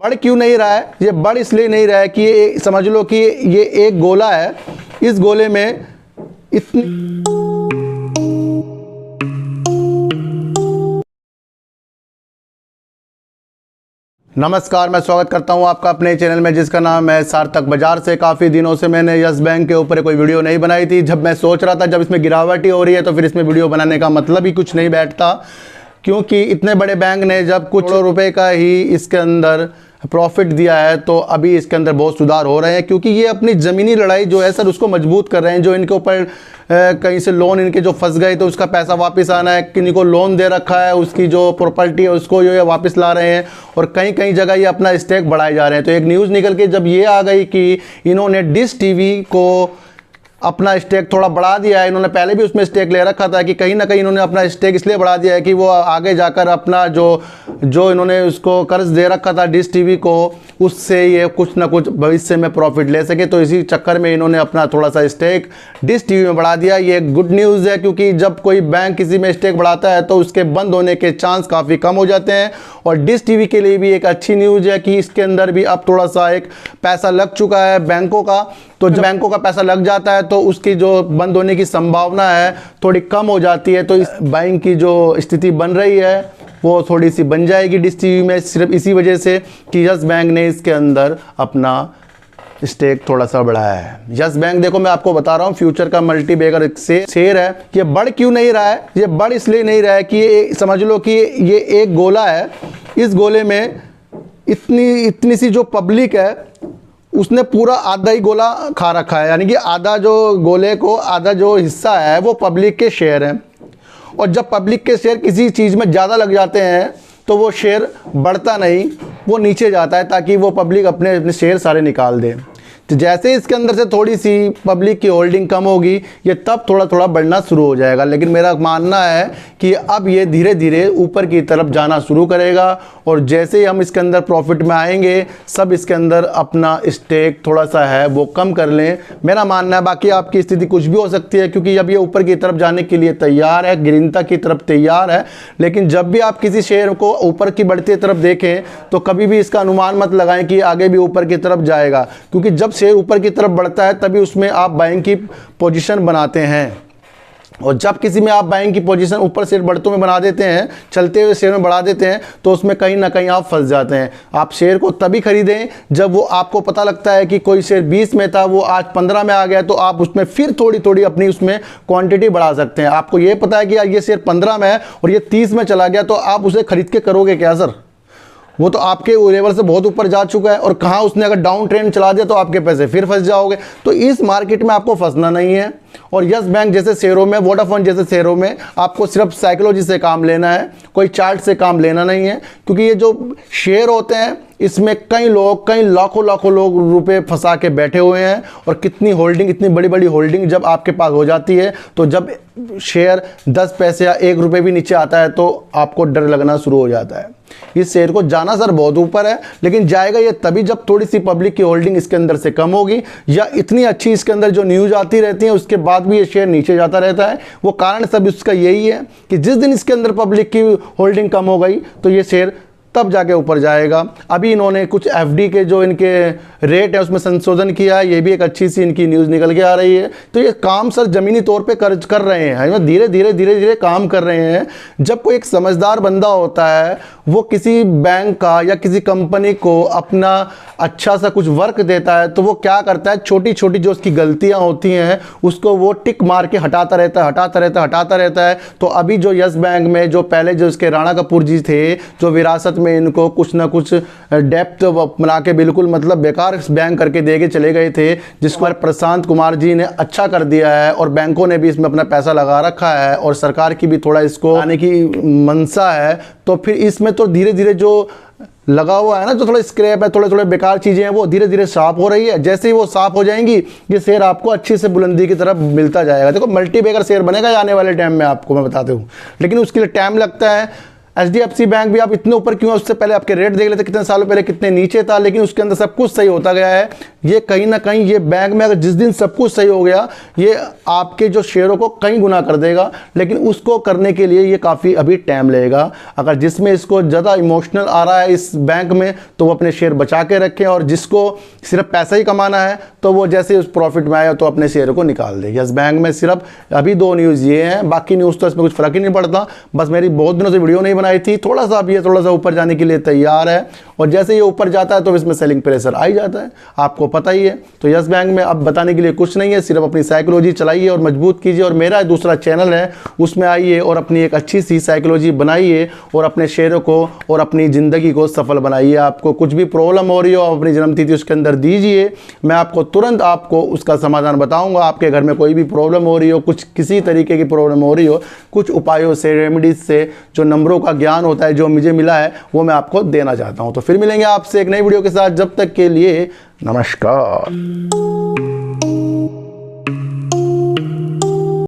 बढ़ क्यों नहीं रहा है? ये बढ़ इसलिए नहीं रहा है कि ये समझ लो कि ये एक गोला है, इस गोले में इतनी नमस्कार, मैं स्वागत करता हूं आपका अपने चैनल में जिसका नाम है सार्थक बाजार से। काफ़ी दिनों से मैंने यस बैंक के ऊपर कोई वीडियो नहीं बनाई थी। जब मैं सोच रहा था जब इसमें गिरावट ही हो रही है तो फिर इसमें वीडियो बनाने का मतलब ही कुछ नहीं बैठता, क्योंकि इतने बड़े बैंक ने जब कुछ करोड़ रुपए का ही इसके अंदर प्रॉफिट दिया है तो अभी इसके अंदर बहुत सुधार हो रहे हैं, क्योंकि ये अपनी ज़मीनी लड़ाई जो है सर उसको मजबूत कर रहे हैं। जो इनके ऊपर कहीं से लोन इनके जो फंस गए तो उसका पैसा वापस आना है, किन्हीं को लोन दे रखा है उसकी जो प्रॉपर्टी है उसको जो है वापस ला रहे हैं, और कहीं कहीं जगह ये अपना स्टेक बढ़ाए जा रहे हैं। तो एक न्यूज़ निकल के जब ये आ गई कि इन्होंने डिश टीवी को अपना स्टेक थोड़ा बढ़ा दिया है। इन्होंने पहले भी उसमें स्टेक ले रखा था कि कहीं ना कहीं इन्होंने अपना स्टेक इसलिए बढ़ा दिया है कि वो आगे जाकर अपना जो इन्होंने उसको कर्ज दे रखा था डिश टीवी को, उससे ये कुछ ना कुछ भविष्य में प्रॉफिट ले सके। तो इसी चक्कर में इन्होंने अपना थोड़ा सा स्टेक डिश टीवी में बढ़ा दिया। ये गुड न्यूज़ है, क्योंकि जब कोई बैंक किसी में स्टेक बढ़ाता है तो उसके बंद होने के चांस काफ़ी कम हो जाते हैं। और डिश टीवी के लिए भी एक अच्छी न्यूज़ है कि इसके अंदर भी अब थोड़ा सा एक पैसा लग चुका है बैंकों का। तो जब बैंकों का पैसा लग जाता है तो उसकी जो बंद होने की संभावना है थोड़ी कम हो जाती है। तो इस बैंक की जो स्थिति बन रही है वो थोड़ी सी बन जाएगी डिश टीवी में, सिर्फ इसी वजह से कि यस बैंक ने इसके अंदर अपना स्टेक थोड़ा सा बढ़ाया है। यस बैंक देखो, मैं आपको बता रहा हूँ, फ्यूचर का मल्टी बैगर शेयर है। ये बढ़ क्यों नहीं रहा है? ये बढ़ इसलिए नहीं रहा है कि ये समझ लो कि ये एक गोला है, इस गोले में इतनी सी जो पब्लिक है उसने पूरा आधा ही गोला खा रखा है। यानी कि आधा जो गोले को आधा जो हिस्सा है वो पब्लिक के शेयर हैं। और जब पब्लिक के शेयर किसी चीज़ में ज़्यादा लग जाते हैं तो वो शेयर बढ़ता नहीं, वो नीचे जाता है, ताकि वो पब्लिक अपने शेयर सारे निकाल दे। तो जैसे इसके अंदर से थोड़ी सी पब्लिक की होल्डिंग कम होगी ये तब थोड़ा थोड़ा बढ़ना शुरू हो जाएगा। लेकिन मेरा मानना है कि अब ये धीरे धीरे ऊपर की तरफ जाना शुरू करेगा, और जैसे ही हम इसके अंदर प्रॉफिट में आएंगे सब इसके अंदर अपना स्टेक थोड़ा सा है वो कम कर लें, मेरा मानना है। बाकी आपकी स्थिति कुछ भी हो सकती है, क्योंकि अब ये ऊपर की तरफ जाने के लिए तैयार है, गिरनता की तरफ तैयार है। लेकिन जब भी आप किसी शेयर को ऊपर की बढ़ती तरफ देखें तो कभी भी इसका अनुमान मत लगाएं कि आगे भी ऊपर की तरफ जाएगा, क्योंकि जब शेयर ऊपर की तरफ बढ़ता है तभी उसमें आप बाइंग की पोजीशन बनाते हैं। और जब किसी में आप बाइंग की पोजीशन ऊपर शेयर बढ़तों में बना देते हैं, चलते हुए शेयर में बढ़ा देते हैं, तो उसमें कहीं ना कहीं आप फंस जाते हैं। आप शेयर को तभी खरीदें जब वो आपको पता लगता है कि कोई शेयर 20 में था वो आज 15 में आ गया, तो आप उसमें फिर थोड़ी थोड़ी अपनी उसमें क्वांटिटी बढ़ा सकते हैं। आपको ये पता है कि यार ये शेयर 15 में है और ये 30 में चला गया, तो आप उसे खरीद के करोगे क्या सर? वो तो आपके लेवल से बहुत ऊपर जा चुका है, और कहाँ उसने अगर डाउन ट्रेंड चला दिया तो आपके पैसे फिर फंस जाओगे। तो इस मार्केट में आपको फंसना नहीं है। और यस बैंक जैसे शेयरों में, वोडाफोन जैसे शेयरों में आपको सिर्फ साइकोलॉजी से काम लेना है, कोई चार्ट से काम लेना नहीं है। क्योंकि ये जो शेयर होते हैं इसमें कई लोग, कई लाखों लोग रुपए फंसा के बैठे हुए हैं, और कितनी होल्डिंग, इतनी बड़ी बड़ी होल्डिंग जब आपके पास हो जाती है तो जब शेयर 10 पैसे या 1 रुपये भी नीचे आता है तो आपको डर लगना शुरू हो जाता है। इस शेयर को जाना सर बहुत ऊपर है, लेकिन जाएगा ये तभी जब थोड़ी सी पब्लिक की होल्डिंग इसके अंदर से कम होगी, या इतनी अच्छी इसके अंदर जो न्यूज़ आती रहती है उसके बाद भी ये शेयर नीचे जाता रहता है। वो कारण सब इसका यही है कि जिस दिन इसके अंदर पब्लिक की होल्डिंग कम हो गई तो ये शेयर तब जाके ऊपर जाएगा। अभी इन्होंने कुछ एफडी के जो इनके रेट है उसमें संशोधन किया है, ये भी एक अच्छी सी इनकी न्यूज़ निकल के आ रही है। तो ये काम सर ज़मीनी तौर पे कर रहे हैं, धीरे धीरे काम कर रहे हैं। जब कोई एक समझदार बंदा होता है वो किसी बैंक का या किसी कंपनी को अपना अच्छा सा कुछ वर्क देता है तो वो क्या करता है, छोटी छोटी जो उसकी गलतियाँ होती हैं उसको वो टिक मार के हटाता रहता है। तो अभी जो यस बैंक में जो पहले जो इसके राणा कपूर जी थे, जो विरासत में इनको कुछ ना कुछ डेप्थ बना के बिल्कुल मतलब बेकार बैंक करके दे के चले गए थे, जिसको प्रशांत कुमार जी ने अच्छा कर दिया है, और बैंकों ने भी इसमें अपना पैसा लगा रखा है, और सरकार की भी थोड़ा इसको आने की मंशा है। तो फिर इसमें तो धीरे धीरे जो लगा हुआ है ना, जो थोड़ा स्क्रैप है, थोड़े धीरे चीज़ें हैं, वो धीरे धीरे साफ हो रही है। जैसे ही वो साफ हो जाएंगी ये शेयर आपको अच्छी से बुलंदी की तरफ मिलता जाएगा। देखो मल्टी बैगर शेयर बनेगा आने वाले टाइम में, आपको मैं बताता हूँ, लेकिन उसके लिए टाइम लगता है। HDFC बैंक भी आप इतने ऊपर क्यों है, उससे पहले आपके रेट देख लेते कितने सालों पहले कितने नीचे था, लेकिन उसके अंदर सब कुछ सही होता गया है। ये कहीं ना कहीं ये बैंक में अगर जिस दिन सब कुछ सही हो गया, ये आपके जो शेयरों को कई गुना कर देगा, लेकिन उसको करने के लिए ये काफ़ी अभी टाइम लगेगा। अगर जिसमें इसको ज़्यादा इमोशनल आ रहा है इस बैंक में, तो वो अपने शेयर बचा के रखें, और जिसको सिर्फ पैसा ही कमाना है तो वो जैसे उस प्रॉफिट में आया तो अपने शेयर को निकाल दे। यस बैंक में सिर्फ अभी 2 न्यूज़ ये हैं, बाकी न्यूज़ तो इसमें कुछ फ़र्क ही नहीं पड़ता। बस मेरी बहुत दिनों से वीडियो नहीं बनाई थी, थोड़ा सा अब ये थोड़ा सा ऊपर जाने के लिए तैयार है, और जैसे ये ऊपर जाता है तो इसमें सेलिंग प्रेशर आ ही जाता है, आपको पता ही है। तो यस बैंक में अब बताने के लिए कुछ नहीं है, सिर्फ अपनी साइकोलॉजी चलाइए और मजबूत कीजिए, और मेरा दूसरा चैनल है उसमें आइए और अपनी एक अच्छी सी साइकोलॉजी बनाइए और अपने शेयरों को और अपनी ज़िंदगी को सफल बनाइए। आपको कुछ भी प्रॉब्लम हो रही हो, अपनी जन्मतिथि उसके अंदर दीजिए, मैं आपको तुरंत आपको उसका समाधान बताऊंगा। आपके घर में कोई भी प्रॉब्लम हो रही हो, कुछ किसी तरीके की प्रॉब्लम हो रही हो, कुछ उपायों से, रेमेडीज से, जो नंबरों का ज्ञान होता है जो मुझे मिला है वो मैं आपको देना चाहता हूं। तो फिर मिलेंगे आपसे एक नई वीडियो के साथ, जब तक के लिए नमस्कार।